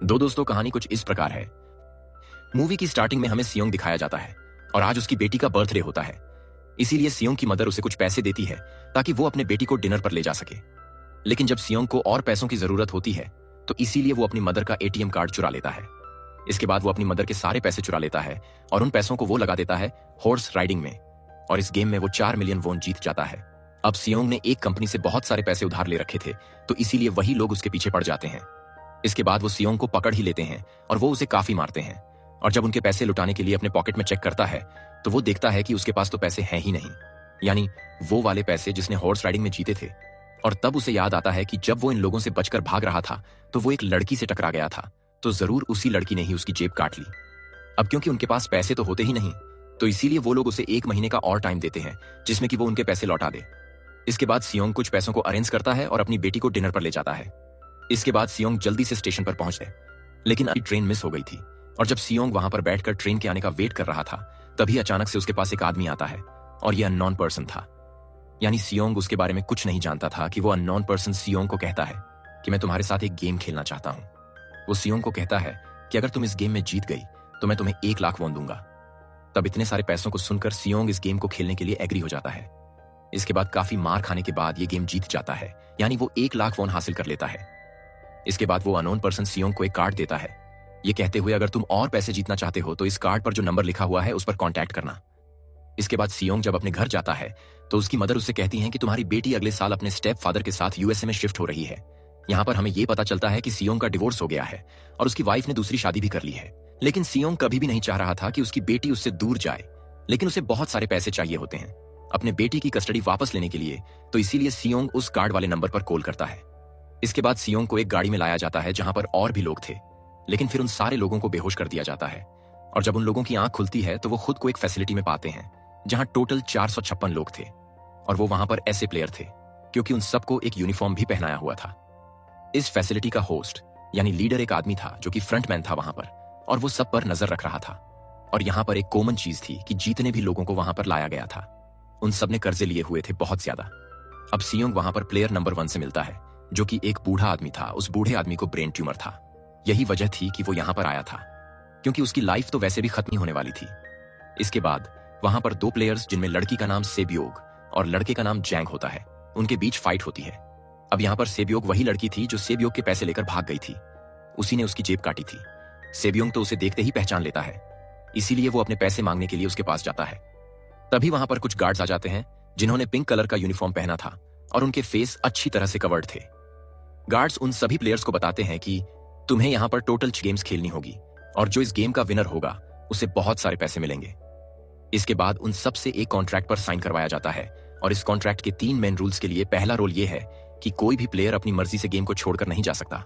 दो दोस्तों कहानी कुछ इस प्रकार है। मूवी की स्टार्टिंग में हमें सियोंग दिखाया जाता है और आज उसकी बेटी का बर्थडे होता है। इसीलिए सियोंग की मदर उसे कुछ पैसे देती है ताकि वो अपने बेटी को डिनर पर ले जा सके। लेकिन जब सियोंग को और पैसों की जरूरत होती है तो इसीलिए वो अपनी मदर का एटीएम कार्ड चुरा लेता है। इसके बाद वो अपनी मदर के सारे पैसे चुरा लेता है और उन पैसों को वो लगा देता है हॉर्स राइडिंग में, और इस गेम में वो 4 मिलियन वोन जीत जाता है। अब सियोंग ने एक कंपनी से बहुत सारे पैसे उधार ले रखे थे तो इसीलिए वही लोग उसके पीछे पड़ जाते हैं। इसके बाद वो सियोंग को पकड़ ही लेते हैं और वो उसे काफी मारते हैं। और जब उनके पैसे लुटाने के लिए अपने पॉकेट में चेक करता है तो वो देखता है कि उसके पास तो पैसे हैं ही नहीं, यानी वो वाले पैसे जिसने हॉर्स राइडिंग में जीते थे। और तब उसे याद आता है कि जब वो इन लोगों से बचकर भाग रहा था तो वो एक लड़की से टकरा गया था, तो जरूर उसी लड़की ने ही उसकी जेब काट ली। अब क्योंकि उनके पास पैसे तो होते ही नहीं तो इसीलिए वो लोग उसे 1 महीने का और टाइम देते हैं जिसमें कि वो उनके पैसे लौटा दे। इसके बाद सियोंग कुछ पैसों को अरेंज करता है और अपनी बेटी को डिनर पर ले जाता है। इसके बाद सियोंग जल्दी से स्टेशन पर पहुंच गए, लेकिन अभी ट्रेन मिस हो गई थी। और जब सियोंग वहां पर बैठकर ट्रेन के आने का वेट कर रहा था तभी अचानक से उसके पास एक आदमी आता है और यह अननोन पर्सन था। यानी सियोंग उसके बारे में कुछ नहीं जानता था कि वो अननोन पर्सन सियोंग को कहता है कि मैं तुम्हारे साथ एक गेम खेलना चाहता हूं। वो सियोंग को कहता है कि अगर तुम इस गेम में जीत गई तो मैं तुम्हें 1 लाख वोन दूंगा। तब इतने सारे पैसों को सुनकर सियोंग इस गेम को खेलने के लिए एग्री हो जाता है। इसके बाद काफी मार खाने के बाद ये गेम जीत जाता है, यानी वो 1 लाख वोन हासिल कर लेता है। इसके बाद वो अननोन पर्सन सियोंग को एक कार्ड देता है, ये कहते हुए अगर तुम और पैसे जीतना चाहते हो तो इस कार्ड पर जो नंबर लिखा हुआ है उस पर कांटेक्ट करना। इसके बाद सियोंग जब अपने घर जाता है तो उसकी मदर उससे कहती हैं कि तुम्हारी बेटी अगले साल अपने स्टेप फादर के साथ यूएसए में शिफ्ट हो रही है। यहाँ पर हमें ये पता चलता है कि सियोंग का डिवोर्स हो गया है और उसकी वाइफ ने दूसरी शादी भी कर ली है। लेकिन सियोंग कभी भी नहीं चाह रहा था कि उसकी बेटी उससे दूर जाए, लेकिन उसे बहुत सारे पैसे चाहिए होते हैं अपने बेटी की कस्टडी वापस लेने के लिए, तो इसीलिए सियोंग उस कार्ड वाले नंबर पर कॉल करता है। इसके बाद सियोंग को एक गाड़ी में लाया जाता है जहां पर और भी लोग थे, लेकिन फिर उन सारे लोगों को बेहोश कर दिया जाता है। और जब उन लोगों की आंख खुलती है तो वो खुद को एक फैसिलिटी में पाते हैं जहां टोटल 456 लोग थे, और वो वहां पर ऐसे प्लेयर थे क्योंकि उन सबको एक यूनिफॉर्म भी पहनाया हुआ था। इस फैसिलिटी का होस्ट यानी लीडर एक आदमी था जो कि फ्रंटमैन था वहां पर, और वो सब पर नजर रख रहा था। और यहाँ पर एक कॉमन चीज थी कि जितने भी लोगों को वहां पर लाया गया था उन सब ने कर्जे लिए हुए थे बहुत ज्यादा। अब सियोंग वहां पर प्लेयर नंबर 1 से मिलता है जो कि एक बूढ़ा आदमी था। उस बूढ़े आदमी को ब्रेन ट्यूमर था। यही वजह थी कि वो यहां पर आया था, क्योंकि उसकी लाइफ तो वैसे भी खत्म ही होने वाली थी। इसके बाद वहां पर 2 प्लेयर्स जिनमें लड़की का नाम सेबियोग और लड़के का नाम जैंग होता है, उनके बीच फाइट होती है। अब यहां पर सेबियोग वही लड़की थी जो सेबियोग के पैसे लेकर भाग गई थी, उसी ने उसकी जेब काटी थी। सेबियोग तो उसे देखते ही पहचान लेता है, इसीलिए वो अपने पैसे मांगने के लिए उसके पास जाता है। तभी वहां पर कुछ गार्ड्स आ जाते हैं जिन्होंने पिंक कलर का यूनिफॉर्म पहना था और उनके फेस अच्छी तरह से कवर्ड थे। गार्ड्स उन सभी प्लेयर्स को बताते हैं कि तुम्हें यहां पर टोटल 6 गेम्स खेलनी होगी और जो इस गेम का विनर होगा उसे बहुत सारे पैसे मिलेंगे। इसके बाद उन सब से एक कॉन्ट्रैक्ट पर साइन करवाया जाता है, और इस कॉन्ट्रैक्ट के 3 मेन रूल्स के लिए पहला रूल यह है कि कोई भी प्लेयर अपनी मर्जी से गेम को छोड़कर नहीं जा सकता।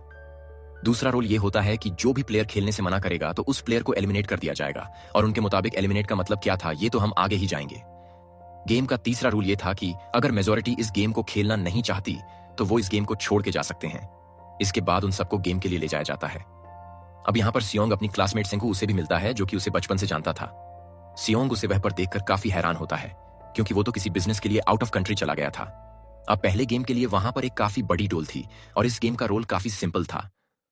दूसरा रूल यह होता है कि जो भी प्लेयर खेलने से मना करेगा तो उस प्लेयर को एलिमिनेट कर दिया जाएगा, और उनके मुताबिक एलिमिनेट का मतलब क्या था ये तो हम आगे ही जाएंगे। गेम का तीसरा रूल यह था कि अगर मेजॉरिटी इस गेम को खेलना नहीं चाहती तो वो इस गेम को छोड़ के जा सकते हैं। इसके बाद उन सबको गेम के लिए ले जाया जाता है। अब यहाँ पर सियोंग अपनी क्लासमेट सेंगू उसे भी मिलता है जो कि उसे बचपन से जानता था। सियोंग उसे वह पर देखकर काफी हैरान होता है क्योंकि वो तो किसी बिजनेस के लिए आउट ऑफ कंट्री चला गया था। अब पहले गेम के लिए वहां पर एक काफी बड़ी डोल थी और इस गेम का रोल काफी सिंपल था,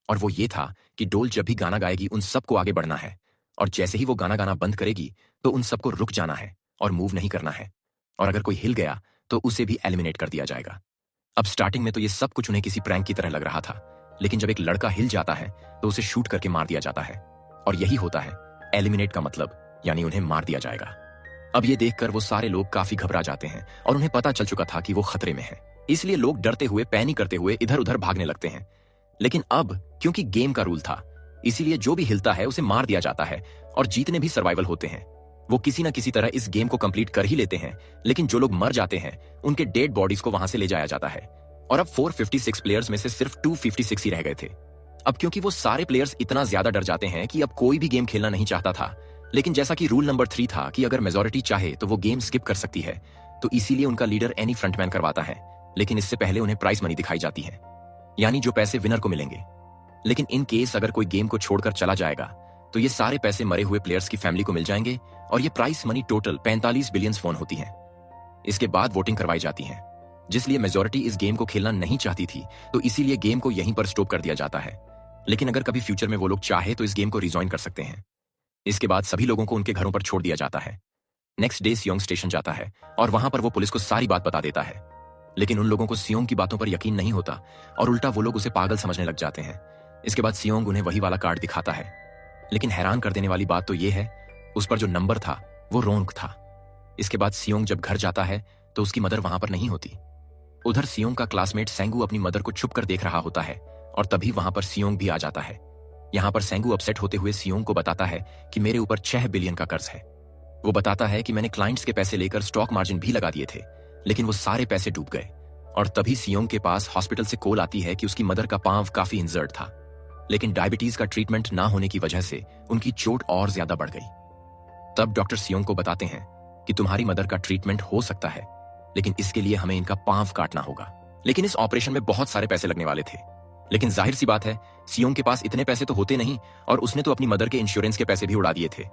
और वो ये था कि डोल जब भी गाना गाएगी उन सबको आगे बढ़ना है, और जैसे ही वो गाना गाना बंद करेगी तो उन सबको रुक जाना है और मूव नहीं करना है, और अगर कोई हिल गया तो उसे भी एलिमिनेट कर दिया जाएगा। अब स्टार्टिंग में तो ये सब कुछ उन्हें किसी प्रैंक की तरह लग रहा था, लेकिन जब एक लड़का हिल जाता है तो उसे शूट करके मार दिया जाता है, और यही होता है एलिमिनेट का मतलब, यानी उन्हें मार दिया जाएगा। अब ये देखकर वो सारे लोग काफी घबरा जाते हैं और उन्हें पता चल चुका था कि वो खतरे में है, इसलिए लोग डरते हुए पैनिक करते हुए इधर उधर भागने लगते हैं। लेकिन अब क्योंकि गेम का रूल था इसीलिए जो भी हिलता है उसे मार दिया जाता है, और जीतने भी सर्वाइवल होते हैं। वो किसी न किसी तरह इस गेम को कंप्लीट कर ही लेते हैं, लेकिन जो लोग मर जाते हैं उनके डेड बॉडीज को वहां से ले जाया जाता है। और अब 456 प्लेयर्स में से सिर्फ 256 ही रह गए थे। अब क्योंकि वो सारे प्लेयर्स इतना ज्यादा डर जाते हैं कि अब कोई भी गेम खेलना नहीं चाहता था, लेकिन जैसा कि रूल नंबर 3 था कि अगर मेजॉरिटी चाहे तो वो गेम स्किप कर सकती है, तो इसीलिए उनका लीडर एनी फ्रंटमैन करवाता है। लेकिन इससे पहले उन्हें प्राइस मनी दिखाई जाती है, यानी जो पैसे विनर को मिलेंगे। लेकिन इन केस अगर कोई गेम को छोड़कर चला जाएगा तो ये सारे पैसे मरे हुए प्लेयर्स की फैमिली को मिल जाएंगे, और ये प्राइस मनी टोटल 45 बिलियन वोन होती है। इसके बाद वोटिंग करवाई जाती है, जिसलिए मेजॉरिटी इस गेम को खेलना नहीं चाहती थी, तो इसीलिए गेम को यहीं पर स्टॉप कर दिया जाता है। लेकिन अगर कभी फ्यूचर में वो लोग चाहे तो इस गेम को रिजॉइन कर सकते हैं। इसके बाद सभी लोगों को उनके घरों पर छोड़ दिया जाता है। नेक्स्ट डे सियोंग स्टेशन जाता है और वहां पर वो पुलिस को सारी बात बता देता है। लेकिन उन लोगों को सियोंग की बातों पर यकीन नहीं होता और उल्टा वो लोग उसे पागल समझने लग जाते हैं। इसके बाद सियोंग उन्हें वही वाला कार्ड दिखाता है, लेकिन हैरान कर देने वाली बात तो ये है, उस पर जो नंबर था वो रॉन्ग था। इसके बाद सियोंग जब घर जाता है तो उसकी मदर वहां पर नहीं होती। उधर सियोंग का क्लासमेट सेंगू अपनी मदर को छुप कर देख रहा होता है और तभी वहां पर सियोंग भी आ जाता है। यहाँ पर सेंगू अपसेट होते हुए सियोंग को बताता है कि मेरे ऊपर 6 बिलियन का कर्ज है। वो बताता है कि मैंने क्लाइंट्स के पैसे लेकर स्टॉक मार्जिन भी लगा दिए थे, लेकिन वो सारे पैसे डूब गए। और तभी सियोंग के पास हॉस्पिटल से कॉल आती है कि उसकी मदर का पांव काफी इंजर्ड था, लेकिन डायबिटीज का ट्रीटमेंट ना होने की वजह से उनकी चोट और ज्यादा बढ़ गई। तब डॉक्टर सियोंग को बताते हैं कि तुम्हारी मदर का ट्रीटमेंट हो सकता है, लेकिन इसके लिए हमें इनका पांव काटना होगा। लेकिन इस ऑपरेशन में बहुत सारे पैसे लगने वाले थे, लेकिन जाहिर सी बात है सियोंग के पास इतने पैसे तो होते नहीं और उसने तो अपनी मदर के इंश्योरेंस के पैसे भी उड़ा दिए थे।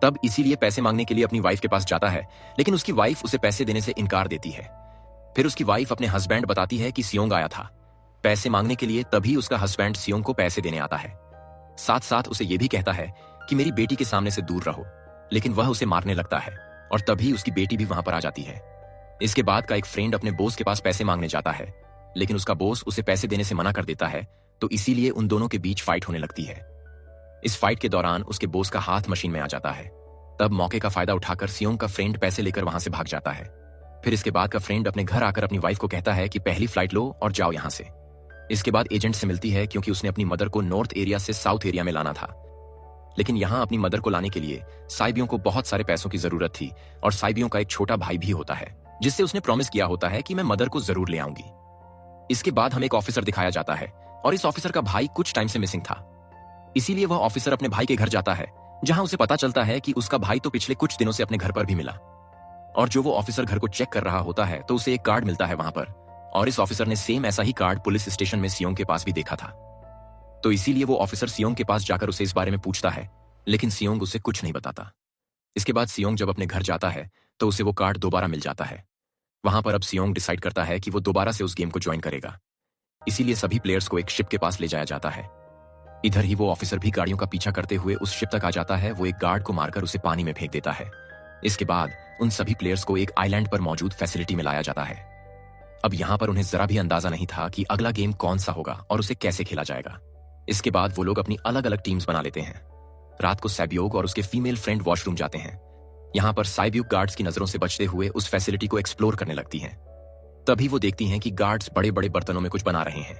तब इसीलिए पैसे मांगने के लिए अपनी वाइफ के पास जाता है, लेकिन उसकी वाइफ उसे पैसे देने से इनकार देती है। फिर उसकी वाइफ अपने हस्बैंड बताती है कि सियोंग आया था पैसे मांगने के लिए, तभी उसका हस्बैंड सियोंग को पैसे देने आता है। साथ साथ उसे यह भी कहता है कि मेरी बेटी के सामने से दूर रहो, लेकिन वह उसे मारने लगता है और तभी उसकी बेटी भी वहां पर आ जाती है। इसके बाद का एक फ्रेंड अपने बॉस के पास पैसे मांगने जाता है, लेकिन उसका बॉस उसे पैसे देने से मना कर देता है, तो इसीलिए उन दोनों के बीच फाइट होने लगती है। इस फाइट के दौरान उसके बॉस का हाथ मशीन में आ जाता है। तब मौके का फायदा उठाकर सियोंग का फ्रेंड पैसे लेकर वहां से भाग जाता है। फिर इसके बाद का फ्रेंड अपने घर आकर अपनी वाइफ को कहता है कि पहली फ्लाइट लो और जाओ यहां से। इसके बाद एजेंट से मिलती है क्योंकि उसने अपनी मदर को नॉर्थ एरिया से साउथ एरिया में लाना था, लेकिन यहां अपनी मदर को लाने के लिए साइबियों को बहुत सारे पैसों की जरूरत थी और साइबियों का एक छोटा भाई भी होता है जिससे उसने प्रॉमिस किया होता है कि मैं मदर को जरूर ले आऊंगी। इसके बाद हमें एक ऑफिसर दिखाया जाता है और इस ऑफिसर का भाई कुछ टाइम से मिसिंग था, इसीलिए वह ऑफिसर अपने भाई के घर जाता है, जहां उसे पता चलता है कि उसका भाई तो पिछले कुछ दिनों से अपने घर पर भी मिला। और जो वो ऑफिसर घर को चेक कर रहा होता है तो उसे एक कार्ड मिलता है वहां पर, और इस ऑफिसर ने सेम ऐसा ही कार्ड पुलिस स्टेशन में सियोंग के पास भी देखा था। तो इसीलिए वो ऑफिसर सियोंग के पास जाकर उसे इस बारे में पूछता है, लेकिन सियोंग उसे कुछ नहीं बताता। इसके बाद सियोंग जब अपने घर जाता है तो उसे वो कार्ड दोबारा मिल जाता है। वहां पर अब सियोंग डिसाइड करता है कि वो दोबारा से उस गेम को ज्वाइन करेगा, इसीलिए सभी प्लेयर्स को एक शिप के पास ले जाया जाता है। इधर ही वो ऑफिसर भी गाड़ियों का पीछा करते हुए उस शिप तक आ जाता है। वो एक गार्ड को मारकर उसे पानी में फेंक देता है। इसके बाद उन सभी प्लेयर्स को एक आइलैंड पर मौजूद फैसिलिटी में लाया जाता है। अब यहाँ पर उन्हें जरा भी अंदाजा नहीं था कि अगला गेम कौन सा होगा और उसे कैसे खेला जाएगा। इसके बाद वो लोग अपनी अलग अलग टीम्स बना लेते हैं। रात को सैब्योग और उसके फीमेल फ्रेंड वॉशरूम जाते हैं। यहाँ पर साइब्यूग गार्ड्स की नजरों से बचते हुए उस फैसिलिटी को एक्सप्लोर करने लगती हैं। तभी वो देखती हैं कि गार्ड्स बड़े बड़े बर्तनों में कुछ बना रहे हैं,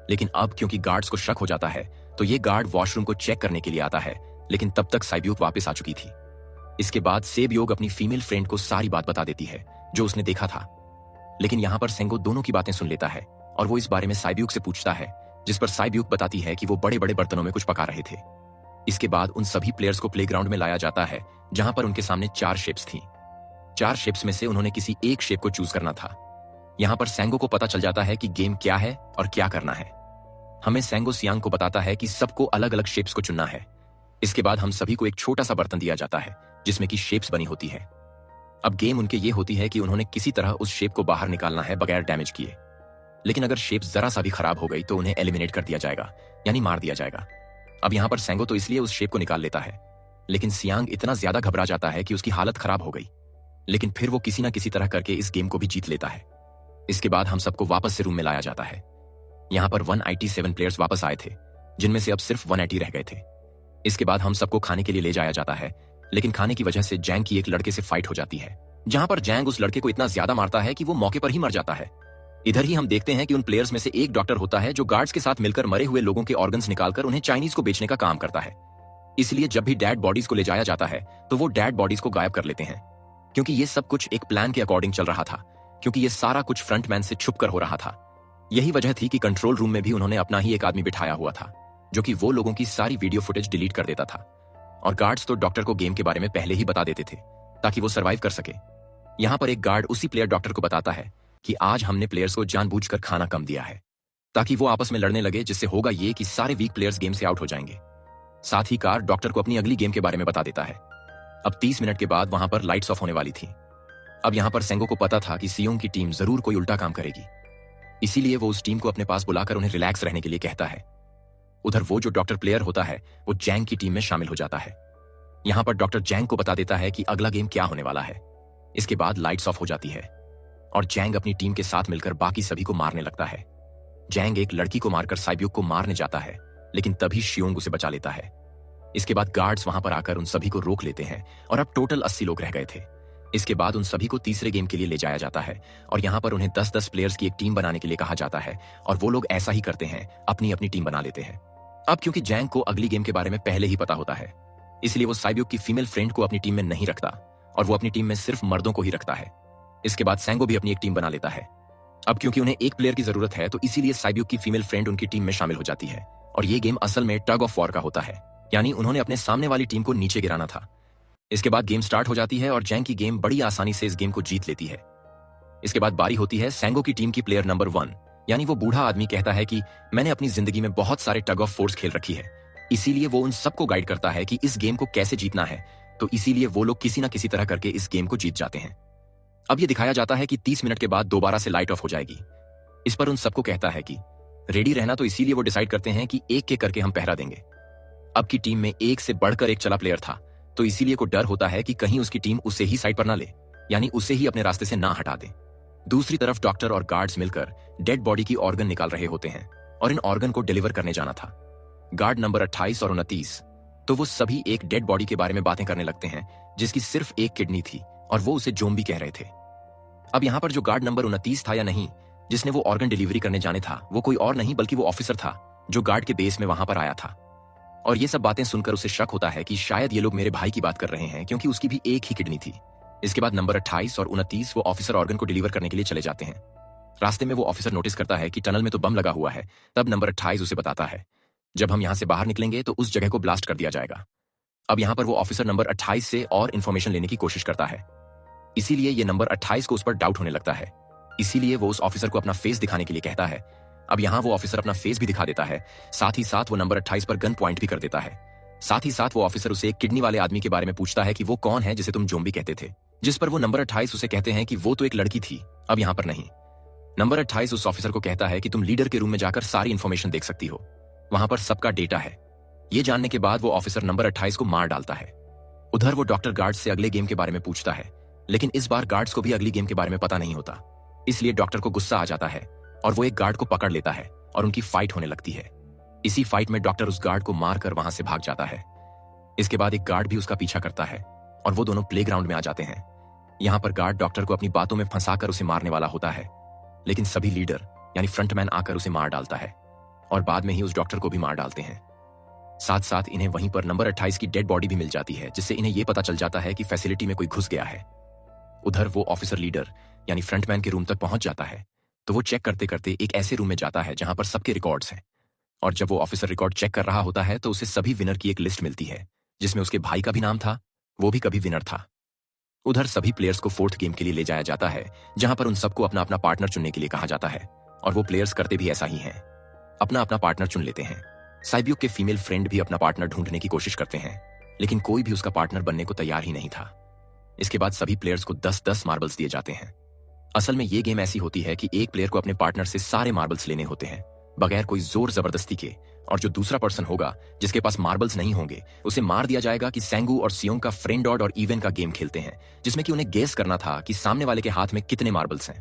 लेकिन अब क्योंकि गार्ड्स को शक हो जाता है तो ये गार्ड वॉशरूम को चेक करने के लिए आता है, लेकिन तब तक साइब्यूग वापस आ चुकी थी। इसके बाद सेब्योग अपनी फीमेल फ्रेंड को सारी बात बता देती है जो उसने देखा था, लेकिन यहाँ पर सेंगो दोनों की बातें सुन लेता है और वो इस बारे में साइब्यूग से पूछता है, जिस पर साइब्यूग बताती है कि वो बड़े बड़े बर्तनों में कुछ पका रहे थे। इसके बाद उन सभी प्लेयर्स को प्लेग्राउंड में लाया जाता है, जहां पर उनके सामने 4 शेप्स थी। 4 शेप्स में से उन्होंने किसी एक शेप को चूज करना था। यहाँ पर सेंगो को पता चल जाता है कि गेम क्या है और क्या करना है। हमें सेंगो सियांग को बताता है कि सबको अलग अलग शेप्स को चुनना है। इसके बाद हम सभी को एक छोटा सा बर्तन दिया जाता है जिसमें की शेप्स बनी होती है। अब गेम उनके ये होती है कि उन्होंने किसी तरह उस शेप को बाहर निकालना है बगैर डैमेज किए, लेकिन अगर शेप जरा सा भी खराब हो गई तो उन्हें एलिमिनेट कर दिया जाएगा, यानी मार दिया जाएगा। अब यहाँ पर सेंगो तो इसलिए उस शेप को निकाल लेता है, लेकिन सियांग इतना ज्यादा घबरा जाता है कि उसकी हालत खराब हो गई, लेकिन फिर वो किसी ना किसी तरह करके इस गेम को भी जीत लेता है। इसके बाद हम सबको वापस से रूम में लाया जाता है। यहाँ पर 187 प्लेयर्स वापस आए थे, जिनमें से अब सिर्फ 180 रह गए थे। इसके बाद हम सबको खाने के लिए ले जाया जाता है, लेकिन खाने की वजह से जैंग की एक लड़के से फाइट हो जाती है, जहां पर जैंग उस लड़के को इतना ज्यादा मारता है कि वो मौके पर ही मर जाता है। इधर ही हम देखते हैं कि उन प्लेयर्स में से एक डॉक्टर होता है जो गार्ड्स के साथ मिलकर मरे हुए लोगों के ऑर्गन्स निकालकर उन्हें चाइनीज को बेचने का काम करता है। इसलिए जब भी डेड बॉडीज को ले जाया जाता है तो वो डेड बॉडीज को गायब कर लेते हैं, क्योंकि ये सब कुछ एक प्लान के अकॉर्डिंग चल रहा था, क्योंकि ये सारा कुछ फ्रंटमैन से छुप कर हो रहा था। यही वजह थी कि कंट्रोल रूम में भी उन्होंने अपना ही एक आदमी बिठाया हुआ था, जो कि वो लोगों की सारी वीडियो फुटेज डिलीट कर देता था। और गार्ड्स तो डॉक्टर को गेम के बारे में पहले ही बता देते थे ताकि वो सरवाइव कर सके। यहाँ पर एक गार्ड उसी प्लेयर डॉक्टर को बताता है कि आज हमने प्लेयर्स को जानबूझकर खाना कम दिया है ताकि वो आपस में लड़ने लगे, जिससे होगा ये कि सारे वीक प्लेयर्स गेम से आउट हो जाएंगे। साथ ही कार डॉक्टर को अपनी अगली गेम के बारे में बता देता है। अब 30 मिनट के बाद वहां पर लाइट्स ऑफ होने वाली थी। अब यहाँ पर सेंगो को पता था कि सियोंग की टीम जरूर कोई उल्टा काम करेगी, इसीलिए वो उस टीम को अपने पास बुलाकर उन्हें रिलैक्स रहने के लिए कहता है। उधर वो जो डॉक्टर प्लेयर होता है वो जैंग की टीम में शामिल हो जाता है। यहां पर डॉक्टर जैंग को बता देता है कि अगला गेम क्या होने वाला है। इसके बाद लाइट्स ऑफ हो जाती है और जैंग अपनी टीम के साथ मिलकर बाकी सभी को मारने लगता है। जैंग एक लड़की को मारकर साइब्यूक को मारने जाता है, लेकिन तभी शियोंग उसे बचा लेता है। इसके बाद गार्ड्स वहां पर आकर उन सभी को रोक लेते हैं और अब टोटल 80 लोग रह गए थे। इसके बाद उन सभी को तीसरे गेम के लिए ले जाया जाता है और यहाँ पर उन्हें 10-10 प्लेयर्स की एक टीम बनाने के लिए कहा जाता है और वो लोग ऐसा ही करते हैं, अपनी अपनी टीम बना लेते हैं। अब क्योंकि जैंग को अगली गेम के बारे में पहले ही पता होता है, इसलिए वो साइब्यूक की फीमेल फ्रेंड को अपनी टीम में नहीं रखता और वो अपनी टीम में सिर्फ मर्दों को ही रखता है। इसके बाद सैंगो भी अपनी एक टीम बना लेता है। अब क्योंकि उन्हें एक प्लेयर की जरूरत है तो इसीलिए साइब्यूक की फीमेल फ्रेंड उनकी टीम में शामिल हो जाती है और ये गेम असल में टग ऑफ वॉर का होता है, यानी उन्होंने अपने सामने वाली टीम को नीचे गिराना था। इसके बाद गेम स्टार्ट हो जाती है और जैंग की गेम बड़ी आसानी से इस गेम को जीत लेती है। इसके बाद बारी होती है सैंगो की टीम की प्लेयर नंबर 1, यानी वो बूढ़ा आदमी कहता है कि मैंने अपनी जिंदगी में बहुत सारे टग ऑफ फोर्स खेल रखी है, इसीलिए वो उन सबको गाइड करता है कि इस गेम को कैसे जीतना है, तो इसीलिए वो लोग किसी ना किसी तरह करके इस गेम को जीत जाते हैं। अब ये दिखाया जाता है कि 30 मिनट के बाद दोबारा से लाइट ऑफ हो जाएगी। इस पर उन सबको कहता है कि रेडी रहना, तो इसीलिए वो डिसाइड करते हैं कि एक एक करके हम पहरा देंगे। अब की टीम में एक से बढ़कर एक चला प्लेयर था, तो इसीलिए को डर होता है कि कहीं उसकी टीम उसे ही साइड पर ना ले, यानी उसे ही अपने रास्ते से ना हटा दे। दूसरी तरफ डॉक्टर और गार्ड्स मिलकर डेड बॉडी की ऑर्गन निकाल रहे होते हैं और इन ऑर्गन को डिलीवर करने जाना था। गार्ड नंबर 28 और 29, तो वो सभी एक डेड बॉडी के बारे में बातें करने लगते हैं जिसकी सिर्फ एक किडनी थी और वो उसे जोम्बी कह रहे थे। अब यहां पर जो गार्ड नंबर 29 था या नहीं, जिसने वो ऑर्गन डिलीवरी करने जाने था, वो कोई और नहीं बल्कि वो ऑफिसर था जो गार्ड के बेस में वहां पर आया था। और ये सब बातें सुनकर उसे शक होता है कि शायद ये लोग मेरे भाई की बात कर रहे हैं, क्योंकि उसकी भी एक ही किडनी थी। इसके बाद नंबर 28 और 29 वो ऑफिसर ऑर्गन को डिलीवर करने के लिए चले जाते हैं। रास्ते में वो ऑफिसर नोटिस करता है कि टनल में तो बम लगा हुआ है। तब नंबर 28 उसे बताता है जब हम यहां से बाहर निकलेंगे तो उस जगह को ब्लास्ट कर दिया जाएगा। अब यहां पर वो ऑफिसर नंबर 28 से और इन्फॉर्मेशन लेने की कोशिश करता है, इसीलिए ये नंबर 28 को उस पर डाउट होने लगता है। इसीलिए वो उस ऑफिसर को अपना फेस दिखाने के लिए कहता है। अब यहां वो ऑफिसर अपना फेस भी दिखा देता है, साथ ही साथ वो नंबर 28 पर गन पॉइंट भी कर देता है। साथ ही साथ वो ऑफिसर उसे एक किडनी वाले आदमी के बारे में पूछता है कि वो कौन है जिसे तुम जोम्बी कहते थे, जिस पर वो नंबर 28 उसे कहते हैं कि वो तो एक लड़की थी, अब यहां पर नहीं। नंबर 28 उस ऑफिसर को कहता है कि तुम लीडर के रूम में जाकर सारी इंफॉर्मेशन देख सकती हो, वहां पर सबका डेटा है। ये जानने के बाद वो ऑफिसर नंबर 28 को मार डालता है। उधर वो डॉक्टर गार्ड्स से अगले गेम के बारे में पूछता है, लेकिन इस बार गार्ड्स को भी अगली गेम के बारे में पता नहीं होता, इसलिए डॉक्टर को गुस्सा आ जाता है और वो एक गार्ड को पकड़ लेता है और उनकी फाइट होने लगती है। इसी फाइट में डॉक्टर उस गार्ड को मारकर वहां से भाग जाता है। इसके बाद एक गार्ड भी उसका पीछा करता है और वो दोनों प्लेग्राउंड में आ जाते हैं। यहां पर गार्ड डॉक्टर को अपनी बातों में फंसाकर उसे मारने वाला होता है, लेकिन सभी लीडर यानी फ्रंटमैन आकर उसे मार डालता है और बाद में ही उस डॉक्टर को भी मार डालते हैं। साथ साथ इन्हें वहीं पर नंबर 28 की डेड बॉडी भी मिल जाती है, जिससे इन्हें यह पता चल जाता है कि फैसिलिटी में कोई घुस गया है। उधर वो ऑफिसर लीडर यानी फ्रंटमैन के रूम तक पहुंच जाता है, तो वो चेक करते करते एक ऐसे रूम में जाता है जहां पर सबके रिकॉर्ड्स हैं। और जब वो ऑफिसर रिकॉर्ड चेक कर रहा होता है तो उसे सभी विनर की एक लिस्ट मिलती है, जिसमें उसके भाई का भी नाम था, वो भी कभी विनर था। उधर सभी प्लेयर्स को 4th गेम के लिए ले जाया जाता है, जहां पर उन सबको अपना अपना पार्टनर चुनने के लिए कहा जाता है और वो प्लेयर्स करते भी ऐसा ही हैं, अपना अपना पार्टनर चुन लेते हैं। साइब्यूक के फीमेल फ्रेंड भी अपना पार्टनर ढूंढने की कोशिश करते हैं, लेकिन कोई भी उसका पार्टनर बनने को तैयार ही नहीं था। इसके बाद सभी प्लेयर्स को 10-10 मार्बल्स दिए जाते हैं। असल में ये गेम ऐसी होती है कि एक प्लेयर को अपने पार्टनर से सारे मार्बल्स लेने होते हैं बगैर कोई जोर जबरदस्ती के, और जो दूसरा पर्सन होगा जिसके पास मार्बल्स नहीं होंगे उसे मार दिया जाएगा। कि सैंगू और सियोंग का फ्रेंड और इवन का गेम खेलते हैं, जिसमें कि उन्हें गेस करना था कि सामने वाले के हाथ में कितने मार्बल्स हैं।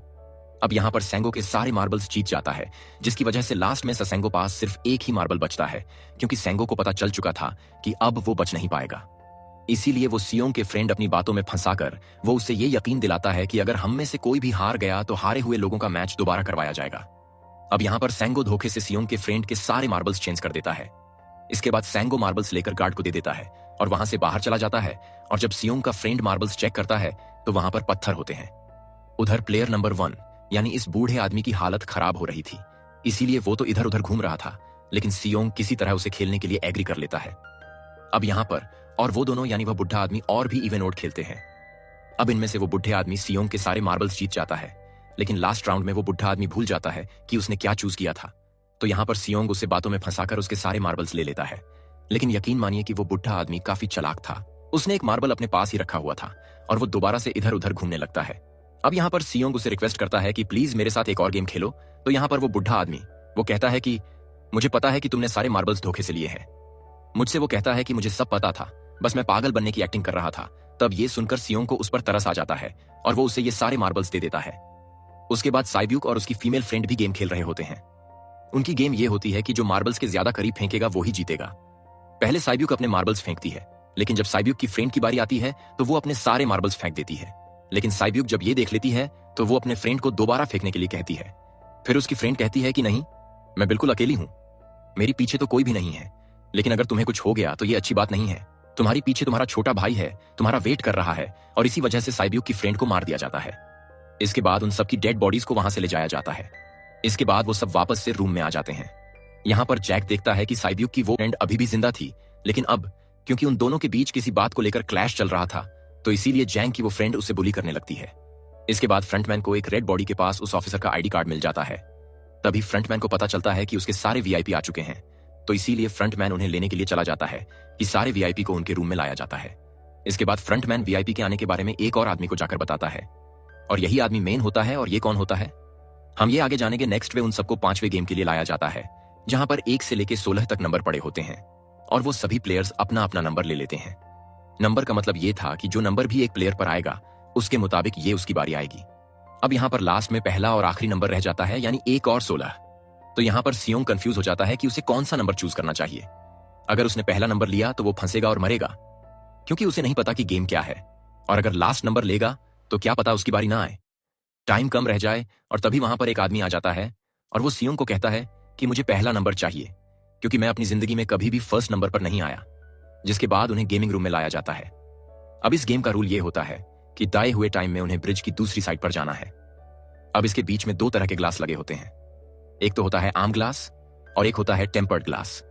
अब यहां पर सैंगो के सारे मार्बल्स जीत जाता है, जिसकी वजह से लास्ट में सैंगो पास सिर्फ एक ही मार्बल बचता है, क्योंकि सैंगो को पता चल चुका था कि अब वो बच नहीं पाएगा। इसीलिए वो सियोंग के फ्रेंड अपनी बातों में फंसाकर वो उससे ये यकीन दिलाता है कि अगर हम में से कोई भी हार गया तो हारे हुए लोगों का मैच दोबारा करवाया जाएगा। अब यहां पर सैंगो धोखे से सियोंग के फ्रेंड के सारे मार्बल्स चेंज कर देता है। इसके बाद सैंगो मार्बल्स लेकर गार्ड को दे देता है और वहां से बाहर चला जाता है, और जब सियोंग का फ्रेंड मार्बल्स चेक करता है तो वहां पर पत्थर होते हैं। उधर प्लेयर नंबर 1 यानी इस बूढ़े आदमी की हालत खराब हो रही थी, इसीलिए वो तो इधर उधर घूम रहा था, लेकिन सियोंग किसी तरह उसे खेलने के लिए एग्री कर लेता है। अब यहां पर और वो दोनों यानी वह बुढ़ा आदमी और भी इवन ओड खेलते हैं। अब इनमें से वो बुढ़े आदमी सियोंग के सारे मार्बल्स जीत जाता है, लेकिन लास्ट राउंड में वो बुढ़ा आदमी भूल जाता है कि उसने क्या चूज किया था। तो यहां पर सियोंग उसे बातों में फंसाकर उसके सारे मार्बल्स ले लेता है, लेकिन यकीन मानिए कि वो बुढ़ा आदमी काफी चालाक था। उसने एक मार्बल अपने पास ही रखा हुआ था और वो दोबारा से इधर उधर घूमने लगता है। अब यहां पर सियोंग उसे रिक्वेस्ट करता है कि प्लीज मेरे साथ एक और गेम खेलो। तो यहां पर वो बुढ़ा आदमी वो कहता है कि मुझे पता है कि तुमने सारे मार्बल्स धोखे से लिए हैं। मुझसे वो कहता है कि मुझे सब पता था, बस मैं पागल बनने की एक्टिंग कर रहा था। तब ये सुनकर सियोंग को उस पर तरस आ जाता है और वो उसे ये सारे मार्बल्स दे देता है। उसके बाद साइब्यूक और उसकी फीमेल फ्रेंड भी गेम खेल रहे होते हैं। उनकी गेम ये होती है कि जो मार्बल्स के ज्यादा करीब फेंकेगा वो ही जीतेगा। पहले साइब्यूक अपने मार्बल्स फेंकती है, लेकिन जब साइब्यूक की फ्रेंड की बारी आती है तो वो अपने सारे मार्बल्स फेंक देती है। लेकिन साइब्यूक जब ये देख लेती है तो वो अपने फ्रेंड को दोबारा फेंकने के लिए कहती है। फिर उसकी फ्रेंड कहती है कि नहीं, मैं बिल्कुल अकेली हूं, मेरी पीछे तो कोई भी नहीं है, लेकिन अगर तुम्हें कुछ हो गया तो ये अच्छी बात नहीं है। तुम्हारी पीछे तुम्हारा छोटा भाई है, तुम्हारा वेट कर रहा है, और इसी वजह से साइब्यूक की फ्रेंड को मार दिया जाता है। इसके बाद उन सबकी डेड बॉडीज को वहां से ले जाया जाता है। इसके बाद वो सब वापस से रूम में आ जाते हैं। यहाँ पर जैक देखता है कि साइब्यूक की वो फ्रेंड अभी भी जिंदा थी, लेकिन अब क्योंकि उन दोनों के बीच किसी बात को लेकर क्लैश चल रहा था, तो इसीलिए जैंग की वो फ्रेंड उसे बुली करने लगती है। इसके बाद फ्रंटमैन को एक रेड बॉडी के पास उस ऑफिसर का आईडी कार्ड मिल जाता है। तभी फ्रंटमैन को पता चलता है कि उसके सारे वीआईपी आ चुके हैं, तो इसीलिए फ्रंटमैन उन्हें लेने के लिए चला जाता है कि सारे वीआईपी को उनके रूम में लाया जाता है। इसके बाद फ्रंटमैन वीआईपी के आने के बारे में एक और आदमी को जाकर बताता है, और यही आदमी मेन होता है। और ये कौन होता है, हम ये आगे जानेंगे नेक्स्ट वे। उन सबको 5वें गेम के लिए लाया जाता है, जहां पर 1 से लेकर 16 तक नंबर पड़े होते हैं, और वो सभी प्लेयर्स अपना अपना नंबर ले लेते हैं। नंबर का मतलब ये था कि जो नंबर भी एक प्लेयर पर आएगा उसके मुताबिक ये उसकी बारी आएगी। अब यहाँ पर लास्ट में पहला और आखिरी नंबर रह जाता है, यानी 1 और 16। तो यहाँ पर सियोंग कंफ्यूज हो जाता है कि उसे कौन सा नंबर चूज करना चाहिए। अगर उसने पहला नंबर लिया तो वो फंसेगा और मरेगा, क्योंकि उसे नहीं पता कि गेम क्या है। और अगर लास्ट नंबर लेगा तो क्या पता उसकी बारी ना आए, टाइम कम रह जाए। और तभी वहां पर एक आदमी आ जाता है और वो सियोंग को कहता है कि मुझे पहला नंबर चाहिए, क्योंकि मैं अपनी जिंदगी में कभी भी फर्स्ट नंबर पर नहीं आया। जिसके बाद उन्हें गेमिंग रूम में लाया जाता है। अब इस गेम का रूल ये होता है कि दाए हुए टाइम में उन्हें ब्रिज की दूसरी साइड पर जाना है। अब इसके बीच में 2 तरह के ग्लास लगे होते हैं, एक तो होता है आम ग्लास और एक होता है टेम्पर्ड ग्लास।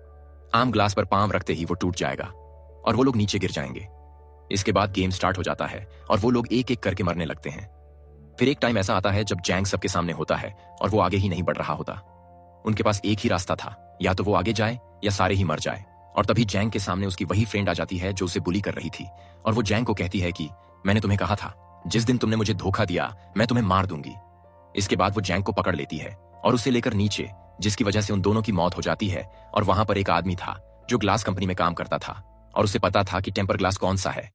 आम ग्लास पर पांव रखते ही वो टूट जाएगा और वो लोग नीचे गिर जाएंगे। इसके बाद गेम स्टार्ट हो जाता है और वो लोग एक एक करके मरने लगते हैं। फिर एक टाइम ऐसा आता है जब जैंग सबके सामने होता है और वो आगे ही नहीं बढ़ रहा होता। उनके पास एक ही रास्ता था, या तो वो आगे जाए या सारे ही मर जाए। और तभी जैंग के सामने उसकी वही फ्रेंड आ जाती है जो उसे बुली कर रही थी, और वो जैंग को कहती है कि मैंने तुम्हें कहा था, जिस दिन तुमने मुझे धोखा दिया मैं तुम्हें मार दूंगी। इसके बाद वो जैंग को पकड़ लेती है और उसे लेकर नीचे, जिसकी वजह से उन दोनों की मौत हो जाती है। और वहां पर एक आदमी था जो ग्लास कंपनी में काम करता था और उसे पता था कि टेम्पर ग्लास कौन सा है,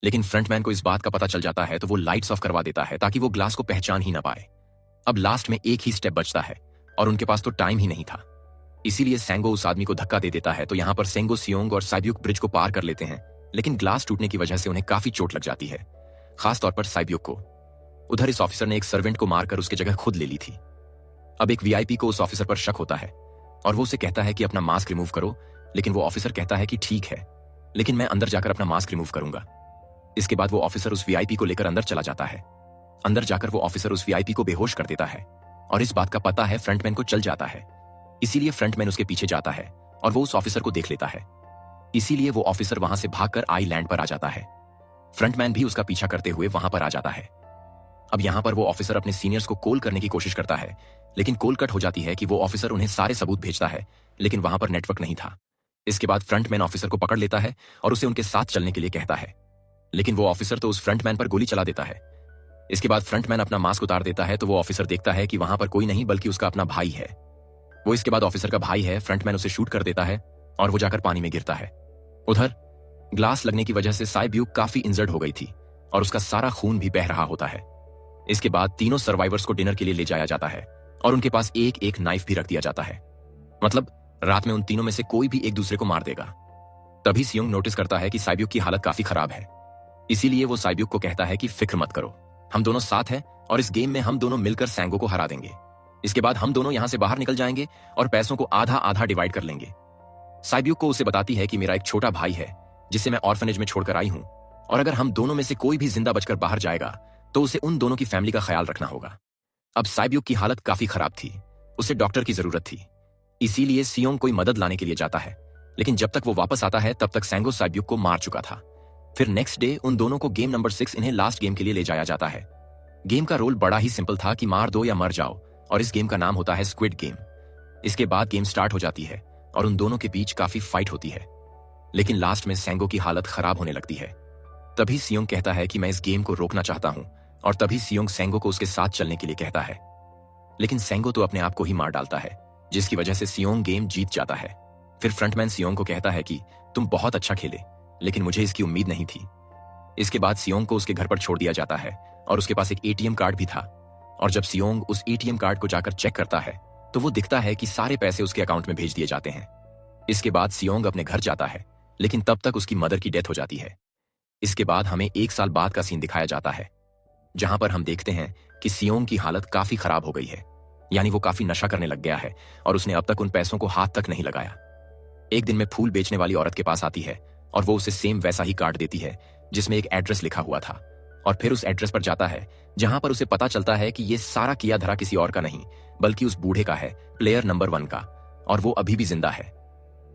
लेकिन फ्रंटमैन को इस बात का पता चल जाता है तो वो लाइट्स ऑफ करवा देता है ताकि वो ग्लास को पहचान ही ना पाए। अब लास्ट में एक ही स्टेप बचता है और उनके पास तो टाइम ही नहीं था, इसीलिए सेंगो उस आदमी को धक्का दे देता है। तो यहाँ पर सेंगो, सियोंग और साइब्यूक ब्रिज को पार कर लेते हैं, लेकिन ग्लास टूटने की वजह से उन्हें काफी चोट लग जाती है, खासतौर पर साइब्यूक को। उधर इस ऑफिसर ने एक सर्वेंट को मारकर उसकी जगह खुद ले ली थी। अब एक वीआईपी को उस ऑफिसर पर शक होता है और वो उसे कहता है कि अपना मास्क रिमूव करो, लेकिन वो ऑफिसर कहता है कि ठीक है, लेकिन मैं अंदर जाकर अपना मास्क रिमूव करूंगा। इसके बाद वो ऑफिसर उस वीआईपी को लेकर अंदर चला जाता है। अंदर जाकर वो ऑफिसर उस वीआईपी को बेहोश कर देता है और इस बात का पता है फ्रंटमैन को चल जाता है, इसीलिए फ्रंटमैन उसके पीछे जाता है और वो उस ऑफिसर को देख लेता है। इसीलिए वो ऑफिसर वहां से भागकर आईलैंड पर आ जाता है। फ्रंटमैन भी उसका पीछा करते हुए वहां पर आ जाता है। अब यहां पर वो ऑफिसर अपने सीनियर्स को कॉल करने की कोशिश करता है, लेकिन कॉल कट हो जाती है कि वो ऑफिसर उन्हें सारे सबूत भेजता है, लेकिन वहां पर नेटवर्क नहीं था। इसके बाद फ्रंटमैन ऑफिसर को पकड़ लेता है और उसे उनके साथ चलने के लिए कहता है, लेकिन वो ऑफिसर तो उस फ्रंटमैन पर गोली चला देता है। इसके बाद फ्रंटमैन अपना मास्क उतार देता है तो वो ऑफिसर देखता है कि वहां पर कोई नहीं बल्कि उसका अपना भाई है। वो इसके बाद ऑफिसर का भाई है। फ्रंटमैन उसे शूट कर देता है और वो जाकर पानी में गिरता है। उधर ग्लास लगने की वजह से साइब्यूक काफी इंजर्ड हो गई थी और उसका सारा खून भी बह रहा होता है। इसके बाद तीनों सर्वाइवर्स को डिनर के लिए ले जाया जाता है और उनके पास एक एक नाइफ भी रख दिया जाता है, मतलब रात में उन तीनों में से कोई भी एक दूसरे को मार देगा। तभी सियोंग नोटिस करता है कि साइब्यूक की हालत काफी खराब है, इसीलिए वो साइब्यूक को कहता है कि फिक्र मत करो, हम दोनों साथ हैं और इस गेम में हम दोनों मिलकर सेंगो को हरा देंगे। इसके बाद हम दोनों यहां से बाहर निकल जाएंगे और पैसों को आधा आधा डिवाइड कर लेंगे। साइब्यूक को उसे बताती है कि मेरा एक छोटा भाई है जिसे मैं ऑर्फनेज में छोड़कर आई हूं, और अगर हम दोनों में से कोई भी जिंदा बचकर बाहर जाएगा तो उसे उन दोनों की फैमिली का ख्याल रखना होगा। अब साइब्यूक की हालत काफी खराब थी, उसे डॉक्टर की जरूरत थी, इसीलिए सियोंग कोई मदद लाने के लिए जाता है, लेकिन जब तक वो वापस आता है तब तक सेंगो साइब्यूक को मार चुका था। फिर नेक्स्ट डे उन दोनों को गेम नंबर 6 इन्हें लास्ट गेम के लिए ले जाया जाता है। गेम का रोल बड़ा ही सिंपल था कि मार दो या मर जाओ, और इस गेम का नाम होता है स्क्विड गेम। इसके बाद गेम स्टार्ट हो जाती है और उन दोनों के बीच काफी फाइट होती है, लेकिन लास्ट में सेंगो की हालत खराब होने लगती है। तभी सियोंग कहता है कि मैं इस गेम को रोकना चाहता हूं, और तभी सियोंग सेंगो को उसके साथ चलने के लिए कहता है, लेकिन सेंगो तो अपने आप को ही मार डालता है जिसकी वजह से सियोंग गेम जीत जाता है। फिर फ्रंटमैन सियोंग को कहता है कि तुम बहुत अच्छा खेले, लेकिन मुझे इसकी उम्मीद नहीं थी। इसके बाद सियोंग को उसके घर पर छोड़ दिया जाता है और उसके पास एक एटीएम कार्ड भी था। और जब सियोंग उस एटीएम कार्ड को जाकर चेक करता है तो वो दिखता है कि सारे पैसे उसके अकाउंट में भेज दिए जाते हैं। इसके बाद सियोंग अपने घर जाता है, लेकिन तब तक उसकी मदर की डेथ हो जाती है। इसके बाद हमें 1 साल बाद का सीन दिखाया जाता है, जहां पर हम देखते हैं कि सियोंग की हालत काफी खराब हो गई है, यानी वो काफी नशा करने लग गया है और उसने अब तक उन पैसों को हाथ तक नहीं लगाया। एक दिन में फूल बेचने वाली औरत के पास आती है और वो उसे सेम वैसा ही कार्ड देती है जिसमें एक एड्रेस लिखा हुआ था, और फिर उस एड्रेस पर जाता है जहां पर उसे पता चलता है कि ये सारा किया धरा किसी और का नहीं बल्कि उस बूढ़े का है, प्लेयर नंबर 1 का, और वो अभी भी जिंदा है।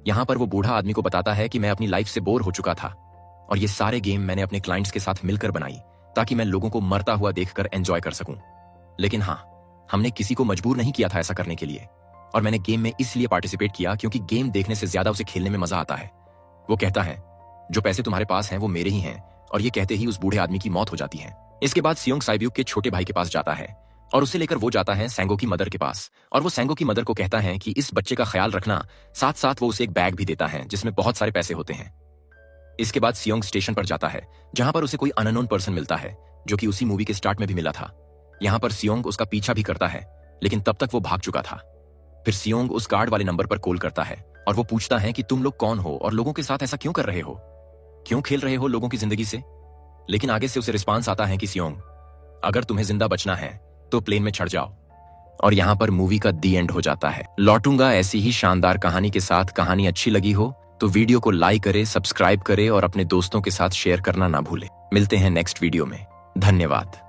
यहां पर वो बूढ़ा आदमी को बताता है कि मैं अपनी लाइफ से बोर हो चुका था और ये सारे गेम मैंने अपने क्लाइंट्स के साथ मिलकर बनाई ताकि मैं लोगों को मरता हुआ देखकर एंजॉय कर सकूं। लेकिन हाँ, हमने किसी को मजबूर नहीं किया था ऐसा करने के लिए, और मैंने गेम में इसलिए पार्टिसिपेट किया क्योंकि गेम देखने से ज्यादा उसे खेलने में मजा आता है। वो कहता है जो पैसे तुम्हारे पास हैं वो मेरे ही हैं, और ये कहते ही उस बूढ़े आदमी की मौत हो जाती है। इसके बाद सियोंग साइब्यूक के छोटे भाई के पास जाता है और उसे लेकर वो जाता है सैंगो की मदर के पास, और वो सैंगो की मदर को कहता है कि इस बच्चे का ख्याल रखना, साथ साथ वो उसे एक बैग भी देता है जिसमें बहुत सारे पैसे होते हैं। इसके बाद सियोंग स्टेशन पर जाता है जहां पर उसे कोई अननोन पर्सन मिलता है जो कि उसी मूवी के स्टार्ट में भी मिला था। यहां पर सियोंग उसका पीछा भी करता है, लेकिन तब तक वो भाग चुका था। फिर सियोंग उस कार्ड वाले नंबर पर कॉल करता है और वो पूछता है कि तुम लोग कौन हो और लोगों के साथ ऐसा क्यों कर रहे हो, क्यों खेल रहे हो लोगों की जिंदगी से। लेकिन आगे से उसे रिस्पांस आता है कि सियोंग, अगर तुम्हें जिंदा बचना है तो प्लेन में चढ़ जाओ। और यहां पर मूवी का दी एंड हो जाता है। लौटूंगा ऐसी ही शानदार कहानी के साथ। कहानी अच्छी लगी हो तो वीडियो को लाइक करे, सब्सक्राइब करे और अपने दोस्तों के साथ शेयर करना ना भूले। मिलते हैं नेक्स्ट वीडियो में। धन्यवाद।